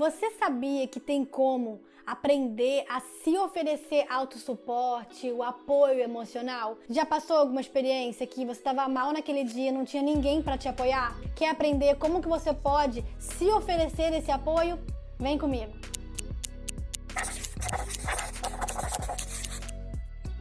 Você sabia que tem como aprender a se oferecer autossuporte, o apoio emocional? Já passou alguma experiência que você estava mal naquele dia, não tinha ninguém para te apoiar? Quer aprender como que você pode se oferecer esse apoio? Vem comigo!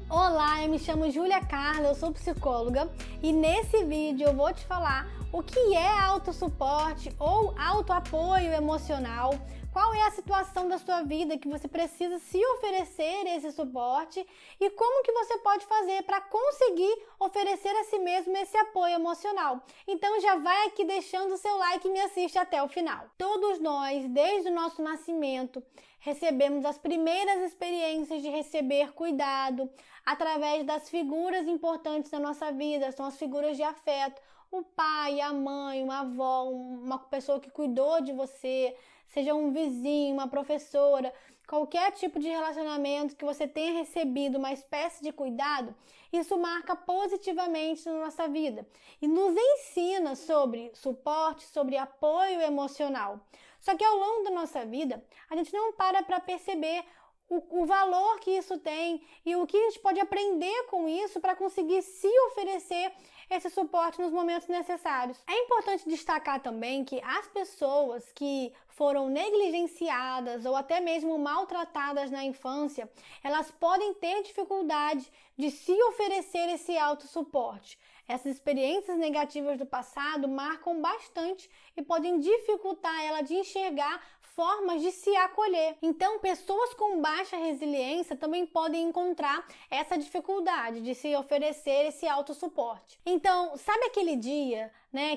Olá, eu me chamo Júlia Carla, eu sou psicóloga e nesse vídeo eu vou te falar o que é autossuporte ou autoapoio emocional, qual é a situação da sua vida que você precisa se oferecer esse suporte e como que você pode fazer para conseguir oferecer a si mesmo esse apoio emocional. Então já vai aqui deixando o seu like e me assiste até o final. Todos nós, desde o nosso nascimento, recebemos as primeiras experiências de receber cuidado através das figuras importantes da nossa vida, são as figuras de afeto. O pai, a mãe, uma avó, uma pessoa que cuidou de você, seja um vizinho, uma professora, qualquer tipo de relacionamento que você tenha recebido uma espécie de cuidado, isso marca positivamente na nossa vida e nos ensina sobre suporte, sobre apoio emocional. Só que ao longo da nossa vida, a gente não para perceber o valor que isso tem e o que a gente pode aprender com isso para conseguir se oferecer esse suporte nos momentos necessários. É importante destacar também que as pessoas que foram negligenciadas ou até mesmo maltratadas na infância, elas podem ter dificuldade de se oferecer esse autossuporte. Essas experiências negativas do passado marcam bastante e podem dificultar ela de enxergar formas de se acolher. Então, pessoas com baixa resiliência também podem encontrar essa dificuldade de se oferecer esse autossuporte. Então, sabe aquele dia,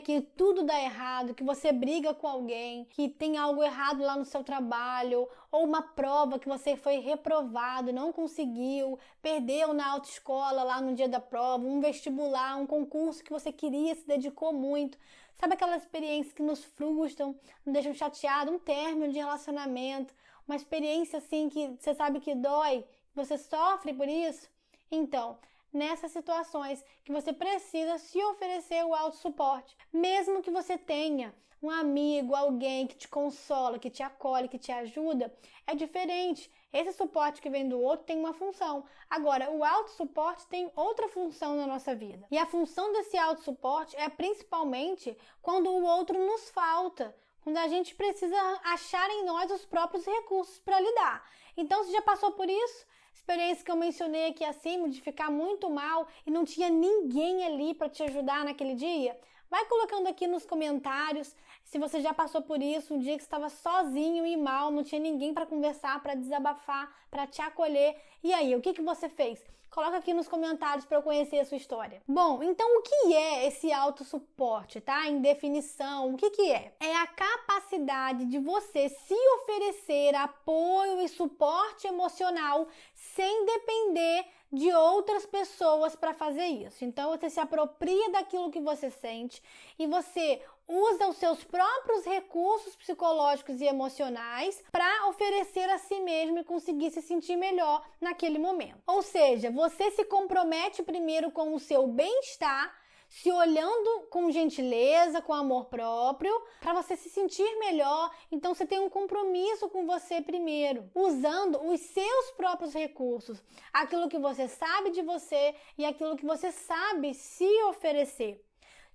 que tudo dá errado, que você briga com alguém, que tem algo errado lá no seu trabalho, ou uma prova que você foi reprovado, não conseguiu, perdeu na autoescola lá no dia da prova, um vestibular, um concurso que você queria, se dedicou muito. Sabe aquelas experiências que nos frustram, nos deixam chateados, um término de relacionamento, uma experiência assim que você sabe que dói, você sofre por isso? Então, nessas situações que você precisa se oferecer o autossuporte, mesmo que você tenha um amigo, alguém que te consola, que te acolhe, que te ajuda, é diferente. Esse suporte que vem do outro tem uma função. Agora, o autossuporte tem outra função na nossa vida. E a função desse autossuporte é principalmente quando o outro nos falta, quando a gente precisa achar em nós os próprios recursos para lidar. Então, você já passou por isso? Experiência que eu mencionei aqui acima, de ficar muito mal e não tinha ninguém ali para te ajudar naquele dia? Vai colocando aqui nos comentários se você já passou por isso, um dia que você estava sozinho e mal, não tinha ninguém para conversar, para desabafar, para te acolher. E aí, o que você fez? Coloca aqui nos comentários para eu conhecer a sua história. Bom, então o que é esse autossuporte, tá? Em definição, o que é? É a capacidade de você se oferecer apoio e suporte emocional sem depender de outras pessoas para fazer isso. Então, você se apropria daquilo que você sente e você usa os seus próprios recursos psicológicos e emocionais para oferecer a si mesmo e conseguir se sentir melhor naquele momento. Ou seja, você se compromete primeiro com o seu bem-estar, se olhando com gentileza, com amor próprio, para você se sentir melhor. Então você tem um compromisso com você primeiro, usando os seus próprios recursos, aquilo que você sabe de você e aquilo que você sabe se oferecer.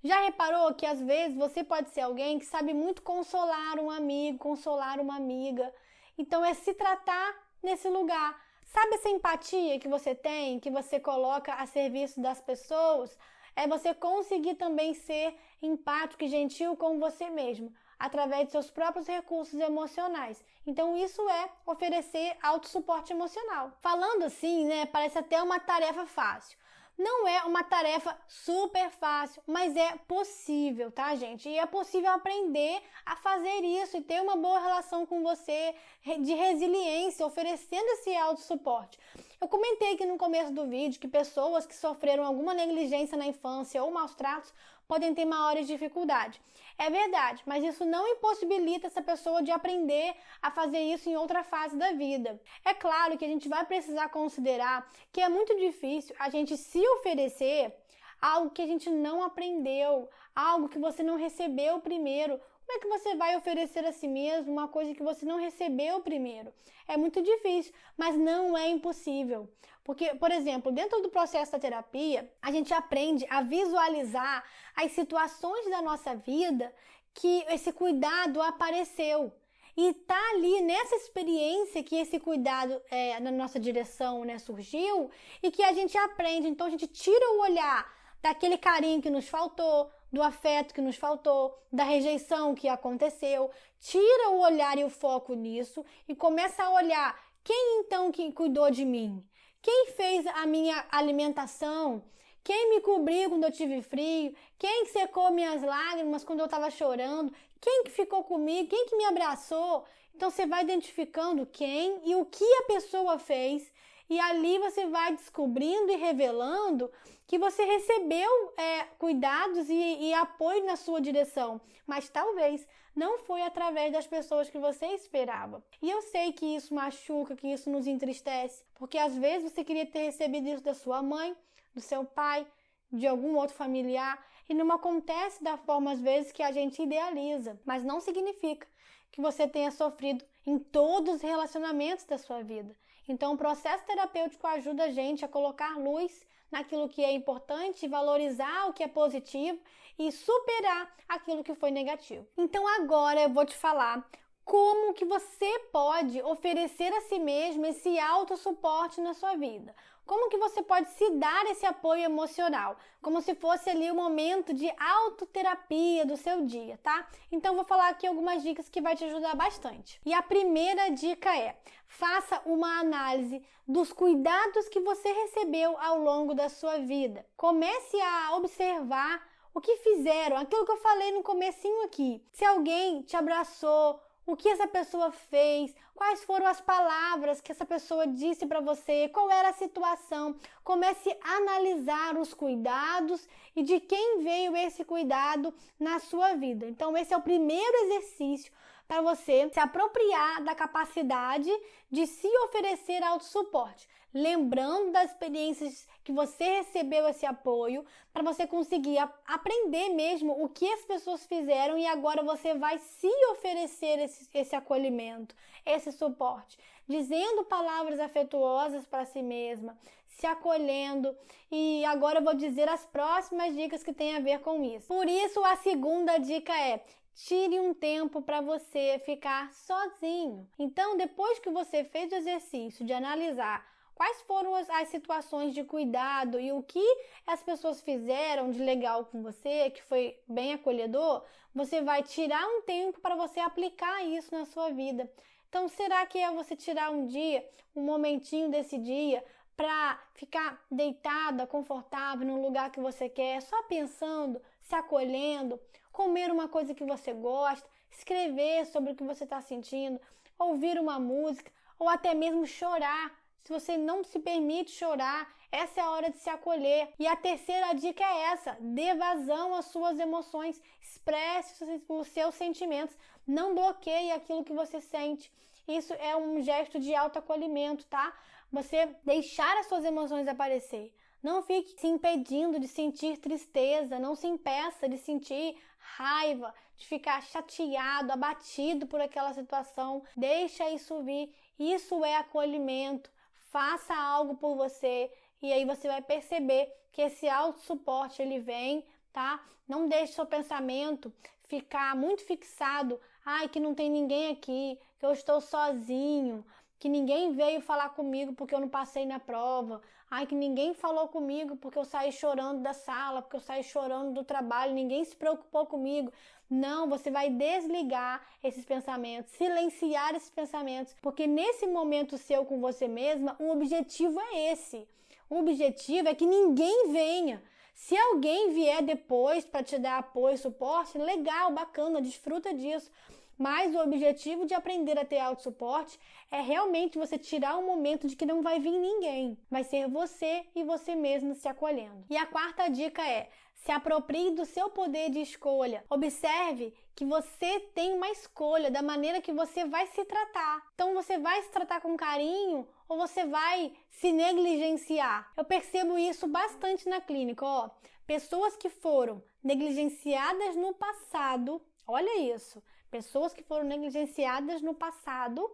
Já reparou que às vezes você pode ser alguém que sabe muito consolar um amigo, consolar uma amiga? Então é se tratar nesse lugar. Sabe essa empatia que você tem, que você coloca a serviço das pessoas? É você conseguir também ser empático e gentil com você mesmo, através de seus próprios recursos emocionais. Então isso é oferecer autossuporte emocional. Falando assim, parece até uma tarefa fácil. Não é uma tarefa super fácil, mas é possível, tá, gente? E é possível aprender a fazer isso e ter uma boa relação com você, de resiliência, oferecendo esse autossuporte. Eu comentei aqui no começo do vídeo que pessoas que sofreram alguma negligência na infância ou maus tratos podem ter maiores dificuldades. É verdade, mas isso não impossibilita essa pessoa de aprender a fazer isso em outra fase da vida. É claro que a gente vai precisar considerar que é muito difícil a gente se oferecer algo que a gente não aprendeu, algo que você não recebeu primeiro, Como é que você vai oferecer a si mesmo uma coisa que você não recebeu primeiro? É muito difícil, mas não é impossível. Porque, por exemplo, dentro do processo da terapia, a gente aprende a visualizar as situações da nossa vida que esse cuidado apareceu. E tá ali nessa experiência que esse cuidado na nossa direção, né, surgiu, e que a gente aprende. Então a gente tira o olhar daquele carinho que nos faltou, do afeto que nos faltou, da rejeição que aconteceu, tira o olhar e o foco nisso e começa a olhar quem então que cuidou de mim, quem fez a minha alimentação, quem me cobriu quando eu tive frio, quem secou minhas lágrimas quando eu estava chorando, quem que ficou comigo, quem que me abraçou. Então você vai identificando quem e o que a pessoa fez, e ali você vai descobrindo e revelando que você recebeu cuidados e apoio na sua direção, mas talvez não foi através das pessoas que você esperava. E eu sei que isso machuca, que isso nos entristece, porque às vezes você queria ter recebido isso da sua mãe, do seu pai, de algum outro familiar, e não acontece da forma às vezes que a gente idealiza, mas não significa que você tenha sofrido em todos os relacionamentos da sua vida. Então o processo terapêutico ajuda a gente a colocar luz naquilo que é importante, valorizar o que é positivo e superar aquilo que foi negativo. Então agora eu vou te falar como que você pode oferecer a si mesmo esse autossuporte na sua vida. Como que você pode se dar esse apoio emocional? Como se fosse ali o momento de autoterapia do seu dia, tá? Então vou falar aqui algumas dicas que vai te ajudar bastante. E a primeira dica é: faça uma análise dos cuidados que você recebeu ao longo da sua vida. Comece a observar o que fizeram, aquilo que eu falei no comecinho aqui. Se alguém te abraçou, o que essa pessoa fez, quais foram as palavras que essa pessoa disse para você, qual era a situação. Comece a analisar os cuidados e de quem veio esse cuidado na sua vida. Então esse é o primeiro exercício para você se apropriar da capacidade de se oferecer autossuporte. Lembrando das experiências que você recebeu esse apoio, para você conseguir aprender mesmo o que as pessoas fizeram, e agora você vai se oferecer esse acolhimento, esse suporte, dizendo palavras afetuosas para si mesma, se acolhendo. E agora eu vou dizer as próximas dicas que têm a ver com isso. Por isso, a segunda dica é: tire um tempo para você ficar sozinho. Então, depois que você fez o exercício de analisar quais foram as situações de cuidado e o que as pessoas fizeram de legal com você, que foi bem acolhedor, você vai tirar um tempo para você aplicar isso na sua vida. Então, será que é você tirar um dia, um momentinho desse dia, para ficar deitada, confortável, num lugar que você quer, só pensando, se acolhendo, comer uma coisa que você gosta, escrever sobre o que você está sentindo, ouvir uma música, ou até mesmo chorar? Se você não se permite chorar, essa é a hora de se acolher. E a terceira dica é essa: dê vazão às suas emoções, expresse os seus sentimentos, não bloqueie aquilo que você sente. Isso é um gesto de autoacolhimento, tá? Você deixar as suas emoções aparecer. Não fique se impedindo de sentir tristeza, não se impeça de sentir raiva, de ficar chateado, abatido por aquela situação. Deixa isso vir, isso é acolhimento. Faça algo por você e aí você vai perceber que esse autossuporte ele vem, tá? Não deixe seu pensamento ficar muito fixado. Ai, que não tem ninguém aqui, que eu estou sozinho, que ninguém veio falar comigo porque eu não passei na prova. Ai, que ninguém falou comigo porque eu saí chorando da sala, porque eu saí chorando do trabalho, ninguém se preocupou comigo. Não, você vai desligar esses pensamentos, silenciar esses pensamentos, porque nesse momento seu com você mesma, o objetivo é esse. O objetivo é que ninguém venha. Se alguém vier depois para te dar apoio, suporte, legal, bacana, desfruta disso. Mas o objetivo de aprender a ter autossuporte é realmente você tirar um momento de que não vai vir ninguém. Vai ser você e você mesmo se acolhendo. E a quarta dica é: se aproprie do seu poder de escolha. Observe que você tem uma escolha da maneira que você vai se tratar. Então você vai se tratar com carinho ou você vai se negligenciar? Eu percebo isso bastante na clínica, ó. Pessoas que foram negligenciadas no passado, Olha isso, pessoas que foram negligenciadas no passado,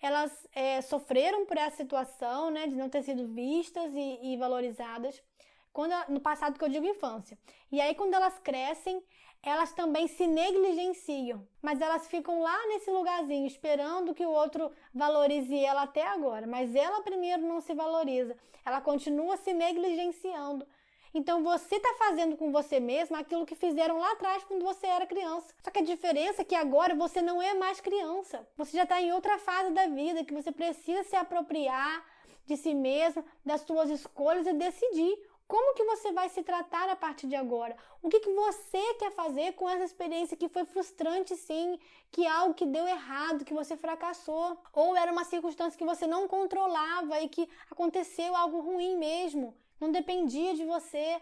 elas sofreram por essa situação, né, de não ter sido vistas e valorizadas, no passado, que eu digo infância. E aí, quando elas crescem, elas também se negligenciam, mas elas ficam lá nesse lugarzinho, esperando que o outro valorize ela até agora, mas ela primeiro não se valoriza, ela continua se negligenciando. Então você está fazendo com você mesma aquilo que fizeram lá atrás quando você era criança. Só que a diferença é que agora você não é mais criança. Você já está em outra fase da vida, que você precisa se apropriar de si mesma, das suas escolhas e decidir como que você vai se tratar a partir de agora. O que você quer fazer com essa experiência que foi frustrante, sim, que é algo que deu errado, que você fracassou, ou era uma circunstância que você não controlava e que aconteceu algo ruim mesmo. Não dependia de você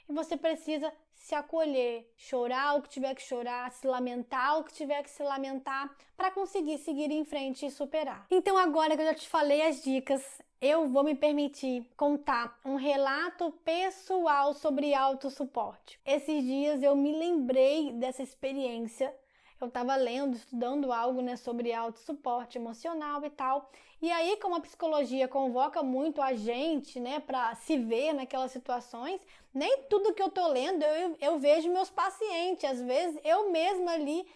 e você precisa se acolher, chorar o que tiver que chorar, se lamentar o que tiver que se lamentar para conseguir seguir em frente e superar. Então agora que eu já te falei as dicas, eu vou me permitir contar um relato pessoal sobre autossuporte. Esses dias eu me lembrei dessa experiência. Eu estava lendo, estudando algo, né, sobre autossuporte emocional e tal. E aí, como a psicologia convoca muito a gente, né, para se ver naquelas situações, nem tudo que eu tô lendo eu vejo meus pacientes. Às vezes eu mesma ali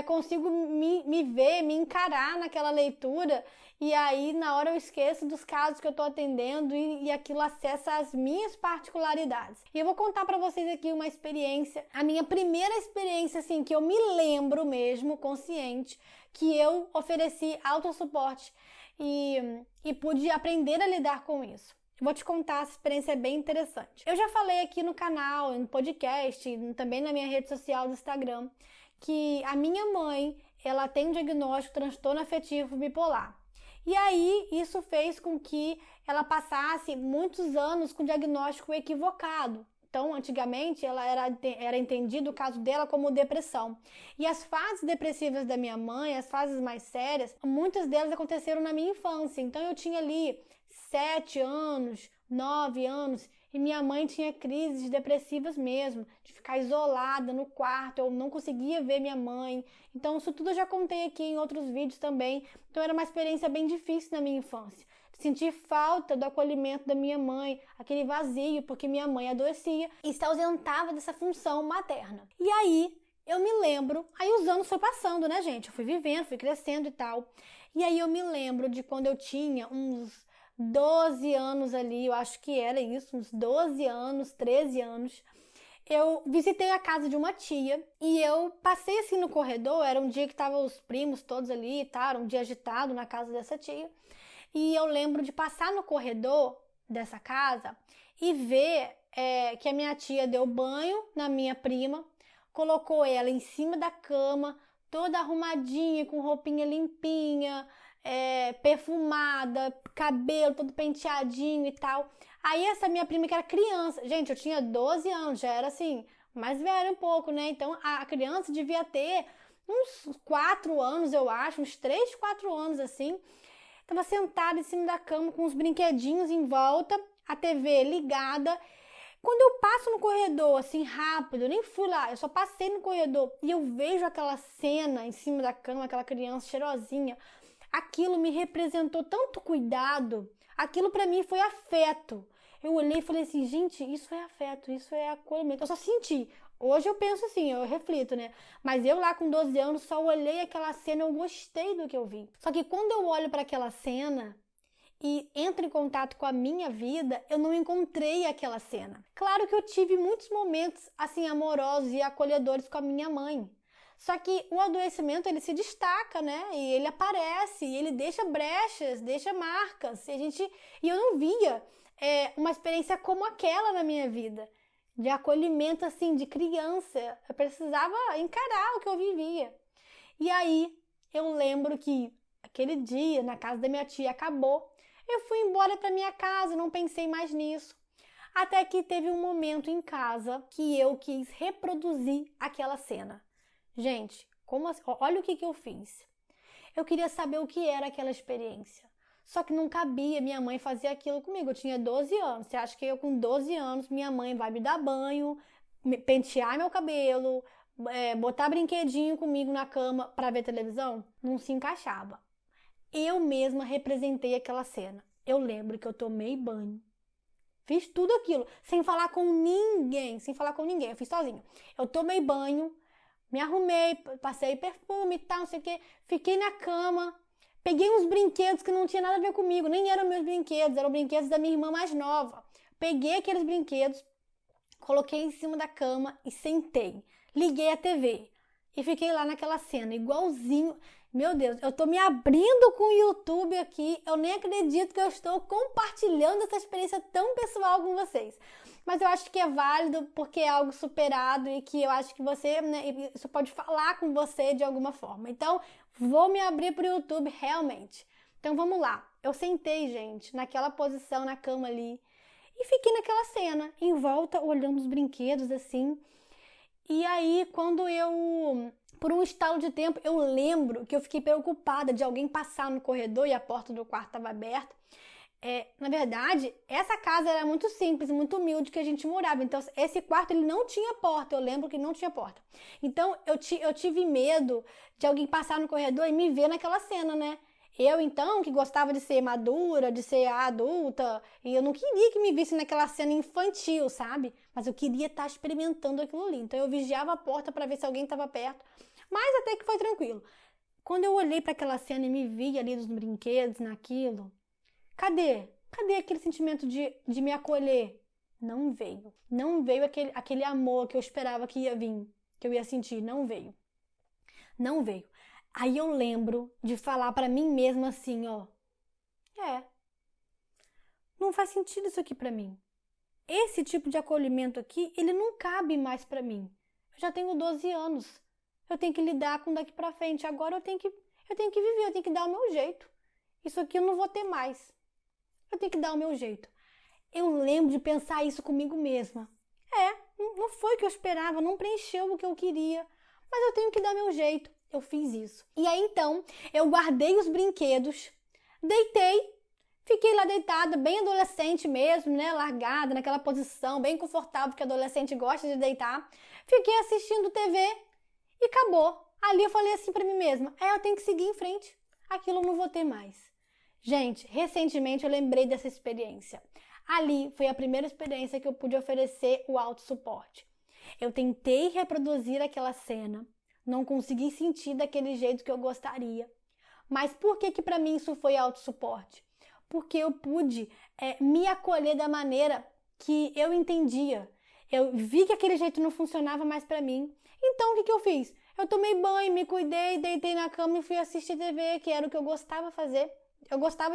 consigo me ver, me encarar naquela leitura. E aí, na hora eu esqueço dos casos que eu tô atendendo e aquilo acessa as minhas particularidades. E eu vou contar para vocês aqui uma experiência, a minha primeira experiência, assim, que eu me lembro mesmo, consciente, que eu ofereci autossuporte e pude aprender a lidar com isso. Vou te contar, essa experiência é bem interessante. Eu já falei aqui no canal, no podcast, também na minha rede social do Instagram, que a minha mãe, ela tem um diagnóstico de transtorno afetivo bipolar. E aí, isso fez com que ela passasse muitos anos com diagnóstico equivocado. Então, antigamente, ela era entendido o caso dela como depressão. E as fases depressivas da minha mãe, as fases mais sérias, muitas delas aconteceram na minha infância. Então, eu tinha ali 7 anos, 9 anos, e minha mãe tinha crises depressivas mesmo, de ficar isolada no quarto, eu não conseguia ver minha mãe. Então, isso tudo eu já contei aqui em outros vídeos também. Então, era uma experiência bem difícil na minha infância. Sentir falta do acolhimento da minha mãe, aquele vazio, porque minha mãe adoecia e se ausentava dessa função materna. E aí, eu me lembro, aí os anos foram passando, né, gente? Eu fui vivendo, fui crescendo e tal. E aí eu me lembro de quando eu tinha uns 12 anos ali, eu acho que era isso, uns 12 anos, 13 anos. Eu visitei a casa de uma tia e eu passei assim no corredor, era um dia que estavam os primos todos ali e tal, um dia agitado na casa dessa tia. E eu lembro de passar no corredor dessa casa e ver que a minha tia deu banho na minha prima, colocou ela em cima da cama, toda arrumadinha, com roupinha limpinha, perfumada, cabelo todo penteadinho e tal. Aí essa minha prima que era criança, gente, eu tinha 12 anos, já era assim, mais velha um pouco, né? Então a criança devia ter uns 4 anos, eu acho, uns 3, 4 anos assim. Tava sentada em cima da cama com os brinquedinhos em volta, a TV ligada. Quando eu passo no corredor, assim, rápido, eu nem fui lá, eu só passei no corredor e eu vejo aquela cena em cima da cama, aquela criança cheirosinha, aquilo me representou tanto cuidado, aquilo pra mim foi afeto. Eu olhei e falei assim, gente, isso é afeto, isso é acolhimento. Eu só senti. Hoje eu penso assim, eu reflito, né? Mas eu lá com 12 anos só olhei aquela cena, eu gostei do que eu vi. Só que quando eu olho para aquela cena e entro em contato com a minha vida, eu não encontrei aquela cena. Claro que eu tive muitos momentos assim amorosos e acolhedores com a minha mãe. Só que o adoecimento, ele se destaca, né? E ele aparece, e ele deixa brechas, deixa marcas. E eu não via uma experiência como aquela na minha vida. De acolhimento, assim, de criança. Eu precisava encarar o que eu vivia. E aí, eu lembro que aquele dia, na casa da minha tia, acabou. Eu fui embora para minha casa, não pensei mais nisso. Até que teve um momento em casa que eu quis reproduzir aquela cena. Gente, olha o que eu fiz. Eu queria saber o que era aquela experiência. Só que não cabia minha mãe fazer aquilo comigo. Eu tinha 12 anos. Você acha que eu com 12 anos, minha mãe vai me dar banho, pentear meu cabelo, botar brinquedinho comigo na cama para ver televisão, não se encaixava. Eu mesma representei aquela cena. Eu lembro que eu tomei banho, fiz tudo aquilo, sem falar com ninguém, eu fiz sozinha. Eu tomei banho, me arrumei, passei perfume e tal, não sei o que, fiquei na cama, peguei uns brinquedos que não tinha nada a ver comigo, nem eram meus brinquedos, eram brinquedos da minha irmã mais nova. Peguei aqueles brinquedos, coloquei em cima da cama e sentei. Liguei a TV e fiquei lá naquela cena, igualzinho. Meu Deus, eu tô me abrindo com o YouTube aqui, eu nem acredito que eu estou compartilhando essa experiência tão pessoal com vocês. Mas eu acho que é válido porque é algo superado e que eu acho que você, né, isso pode falar com você de alguma forma. Então, vou me abrir pro YouTube realmente. Então, vamos lá. Eu sentei, gente, naquela posição na cama ali e fiquei naquela cena, em volta, olhando os brinquedos assim. E aí, por um estalo de tempo, eu lembro que eu fiquei preocupada de alguém passar no corredor e a porta do quarto estava aberta. Na verdade, essa casa era muito simples, muito humilde que a gente morava. Então, esse quarto ele não tinha porta. Eu lembro que não tinha porta. Então, eu tive medo de alguém passar no corredor e me ver naquela cena, né? Eu, então, que gostava de ser madura, de ser adulta, e eu não queria que me visse naquela cena infantil, sabe? Mas eu queria estar experimentando aquilo ali. Então, eu vigiava a porta para ver se alguém estava perto. Mas até que foi tranquilo. Quando eu olhei para aquela cena e me vi ali nos brinquedos, naquilo, cadê? Cadê aquele sentimento de me acolher? Não veio. Não veio aquele amor que eu esperava que ia vir, que eu ia sentir. Não veio. Não veio. Aí eu lembro de falar pra mim mesma assim, ó. Não faz sentido isso aqui pra mim. Esse tipo de acolhimento aqui, ele não cabe mais pra mim. Eu já tenho 12 anos. Eu tenho que lidar com daqui pra frente. Agora eu tenho que viver, eu tenho que dar o meu jeito. Isso aqui eu não vou ter mais. Eu tenho que dar o meu jeito. Eu lembro de pensar isso comigo mesma. Não foi o que eu esperava, não preencheu o que eu queria. Mas eu tenho que dar meu jeito. Eu fiz isso. E aí, então, eu guardei os brinquedos, deitei, fiquei lá deitada, bem adolescente mesmo, né? Largada, naquela posição, bem confortável, porque adolescente gosta de deitar. Fiquei assistindo TV e acabou. Ali eu falei assim pra mim mesma, eu tenho que seguir em frente. Aquilo eu não vou ter mais. Gente, recentemente eu lembrei dessa experiência. Ali foi a primeira experiência que eu pude oferecer o autossuporte. Eu tentei reproduzir aquela cena, não consegui sentir daquele jeito que eu gostaria. Mas por que para mim isso foi autossuporte? Porque eu pude me acolher da maneira que eu entendia. Eu vi que aquele jeito não funcionava mais para mim. Então o que eu fiz? Eu tomei banho, me cuidei, deitei na cama e fui assistir TV, que era o que eu gostava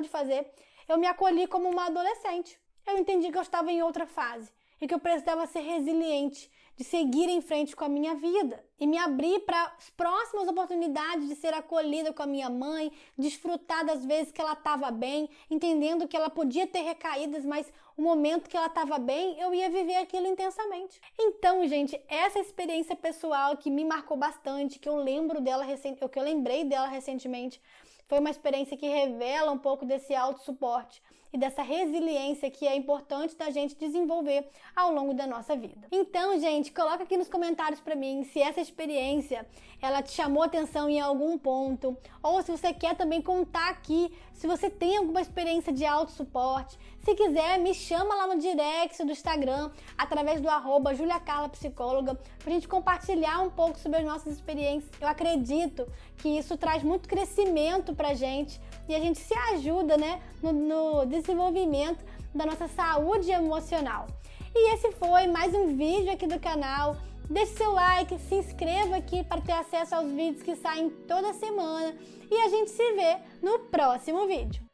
de fazer. Eu me acolhi como uma adolescente. Eu entendi que eu estava em outra fase e que eu precisava ser resiliente, de seguir em frente com a minha vida e me abrir para as próximas oportunidades de ser acolhida com a minha mãe, desfrutar das vezes que ela estava bem, entendendo que ela podia ter recaídas, mas o momento que ela estava bem, eu ia viver aquilo intensamente. Então, gente, essa experiência pessoal que me marcou bastante, que eu lembrei dela recentemente, foi uma experiência que revela um pouco desse autossuporte e dessa resiliência que é importante da gente desenvolver ao longo da nossa vida. Então, gente, coloca aqui nos comentários para mim se essa experiência ela te chamou atenção em algum ponto, ou se você quer também contar aqui se você tem alguma experiência de autossuporte. Se quiser, me chama lá no direct do Instagram, através do @JuliaCarlaPsicóloga, pra gente compartilhar um pouco sobre as nossas experiências. Eu acredito que isso traz muito crescimento pra gente e a gente se ajuda, né, no desenvolvimento da nossa saúde emocional. E esse foi mais um vídeo aqui do canal. Deixe seu like, se inscreva aqui para ter acesso aos vídeos que saem toda semana e a gente se vê no próximo vídeo.